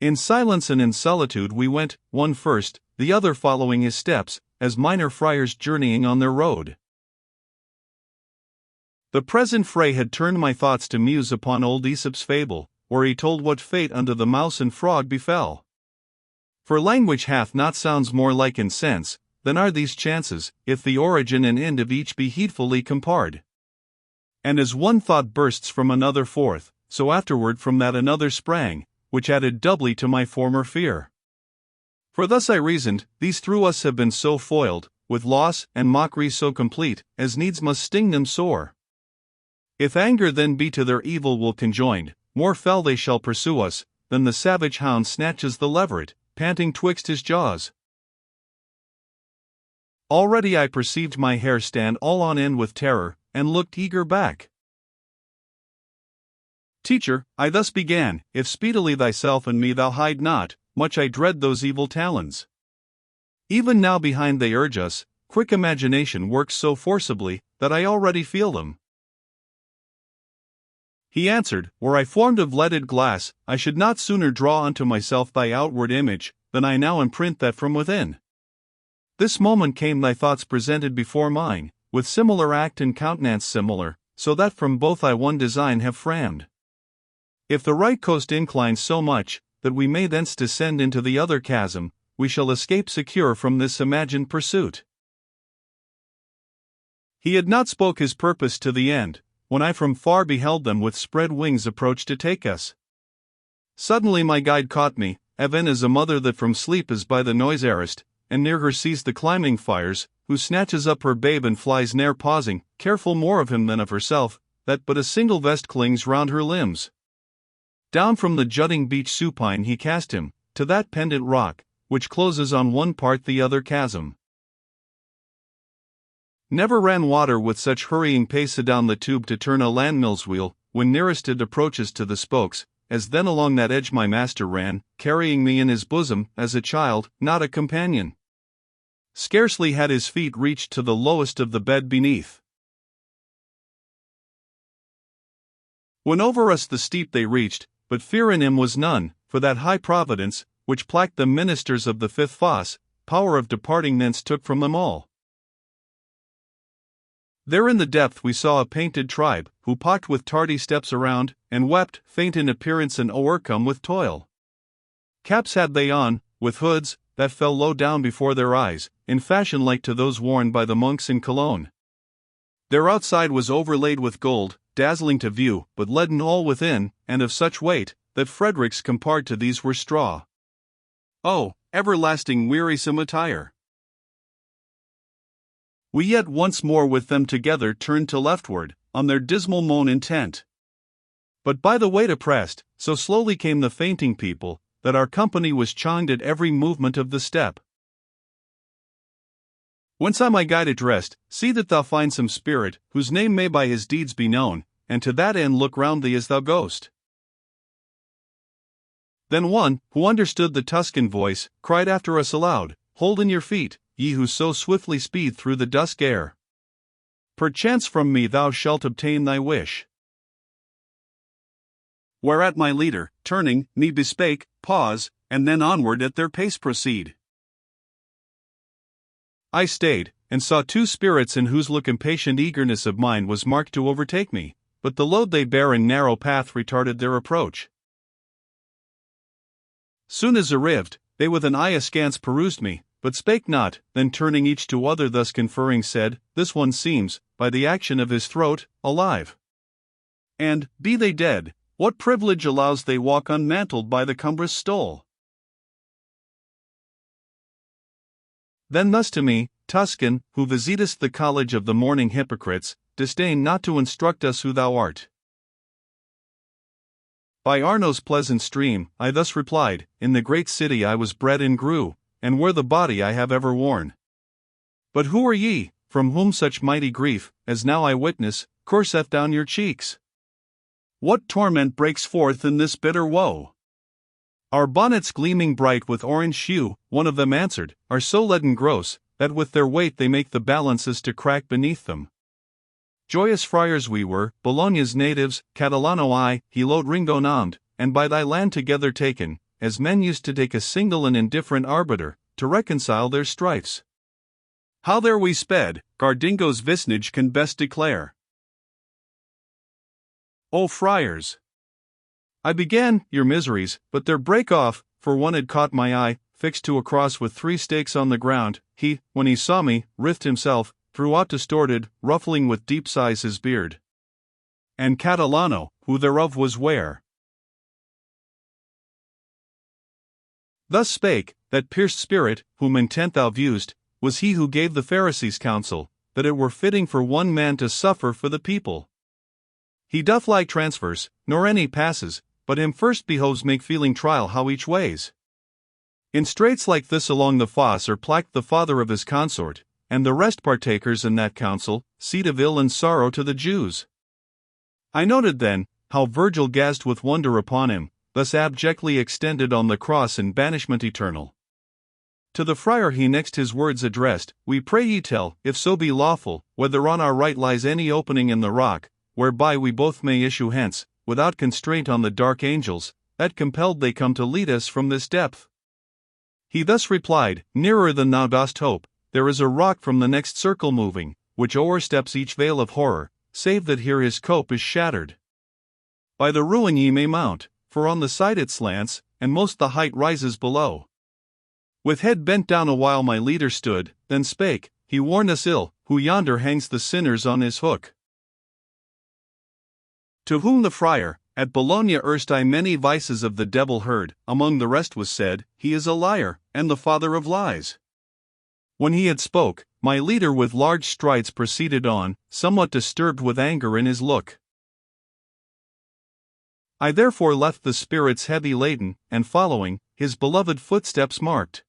In silence and in solitude we went, one first, the other following his steps, as minor friars journeying on their road. The present fray had turned my thoughts to muse upon old Aesop's fable, where he told what fate unto the mouse and frog befell. For language hath not sounds more like in sense, than are these chances, if the origin and end of each be heedfully compared. And as one thought bursts from another forth, so afterward from that another sprang, which added doubly to my former fear. For thus I reasoned, these through us have been so foiled, with loss and mockery so complete, as needs must sting them sore. If anger then be to their evil will conjoined, more fell they shall pursue us, than the savage hound snatches the leveret, panting twixt his jaws. Already I perceived my hair stand all on end with terror, and looked eager back. Teacher, I thus began, if speedily thyself and me thou hide not, much I dread those evil talons. Even now behind they urge us, quick imagination works so forcibly, that I already feel them. He answered, were I formed of leaded glass, I should not sooner draw unto myself thy outward image, than I now imprint that from within. This moment came thy thoughts presented before mine, with similar act and countenance similar, so that from both I one design have framed. If the right coast inclines so much, that we may thence descend into the other chasm, we shall escape secure from this imagined pursuit. He had not spoke his purpose to the end, when I from far beheld them with spread wings approach to take us. Suddenly my guide caught me, even as a mother that from sleep is by the noise arrest, and near her sees the climbing fires, who snatches up her babe and flies ne'er pausing, careful more of him than of herself, that but a single vest clings round her limbs. Down from the jutting beach supine he cast him, to that pendant rock, which closes on one part the other chasm. Never ran water with such hurrying pace adown the tube to turn a landmill's wheel, when nearest it approaches to the spokes, as then along that edge my master ran, carrying me in his bosom, as a child, not a companion. Scarcely had his feet reached to the lowest of the bed beneath, when over us the steep they reached, but fear in him was none, for that high providence, which plagued the ministers of the fifth fosse, power of departing thence took from them all. There in the depth we saw a painted tribe, who pocked with tardy steps around, and wept, faint in appearance and o'ercome with toil. Caps had they on, with hoods, that fell low down before their eyes, in fashion like to those worn by the monks in Cologne. Their outside was overlaid with gold, dazzling to view, but leaden all within, and of such weight, that Fredericks compared to these were straw. Oh, everlasting wearisome attire! We yet once more with them together turned to leftward, on their dismal moan intent. But by the weight oppressed, so slowly came the fainting people, that our company was chonged at every movement of the step. Whence I my guide addressed, see that thou find some spirit, whose name may by his deeds be known, and to that end look round thee as thou goest. Then one, who understood the Tuscan voice, cried after us aloud, hold in your feet, ye who so swiftly speed through the dusk air. Perchance from me thou shalt obtain thy wish. Whereat my leader, turning, me bespake, pause, and then onward at their pace proceed. I stayed, and saw two spirits in whose look impatient eagerness of mine was marked to overtake me, but the load they bare and narrow path retarded their approach. Soon as arrived, they with an eye askance perused me, but spake not, then turning each to other thus conferring said, this one seems, by the action of his throat, alive. And, be they dead, what privilege allows they walk unmantled by the cumbrous stole? Then thus to me, Tuscan, who visitest the college of the mourning hypocrites, disdain not to instruct us who thou art. By Arno's pleasant stream, I thus replied, in the great city I was bred and grew, and wear the body I have ever worn. But who are ye, from whom such mighty grief, as now I witness, courseth down your cheeks? What torment breaks forth in this bitter woe? Our bonnets gleaming bright with orange hue, one of them answered, are so leaden gross, that with their weight they make the balances to crack beneath them. Joyous friars we were, Bologna's natives, Catalano I, he load Ringo named, and by thy land together taken, as men used to take a single and indifferent arbiter, to reconcile their strifes. How there we sped, Gardingo's vicinage can best declare. O friars! I began, your miseries, but their break off, for one had caught my eye, fixed to a cross with 3 stakes on the ground. He, when he saw me, writhed himself, throughout distorted, ruffling with deep sighs his beard. And Catalano, who thereof was ware. Thus spake, that pierced spirit, whom intent thou view'st, was he who gave the Pharisees counsel, that it were fitting for one man to suffer for the people. He doth like transverse, nor any passes, but him first behoves make feeling trial how each ways. In straits like this along the fosse are placked the father of his consort, and the rest partakers in that counsel, seed of ill and sorrow to the Jews. I noted then, how Virgil gazed with wonder upon him, thus abjectly extended on the cross in banishment eternal. To the friar he next his words addressed, We pray ye tell, if so be lawful, whether on our right lies any opening in the rock, whereby we both may issue hence, without constraint on the dark angels, that compelled they come to lead us from this depth. He thus replied, Nearer than thou dost hope, there is a rock from the next circle moving, which o'ersteps each veil of horror, save that here his cope is shattered. By the ruin ye may mount, for on the side it slants, and most the height rises below. With head bent down a while my leader stood, then spake, He warned us ill, who yonder hangs the sinners on his hook. To whom the friar, At Bologna erst I many vices of the devil heard, among the rest was said, He is a liar, and the father of lies. When he had spoke, my leader with large strides proceeded on, somewhat disturbed with anger in his look. I therefore left the spirits heavy laden, and following, his beloved footsteps marked.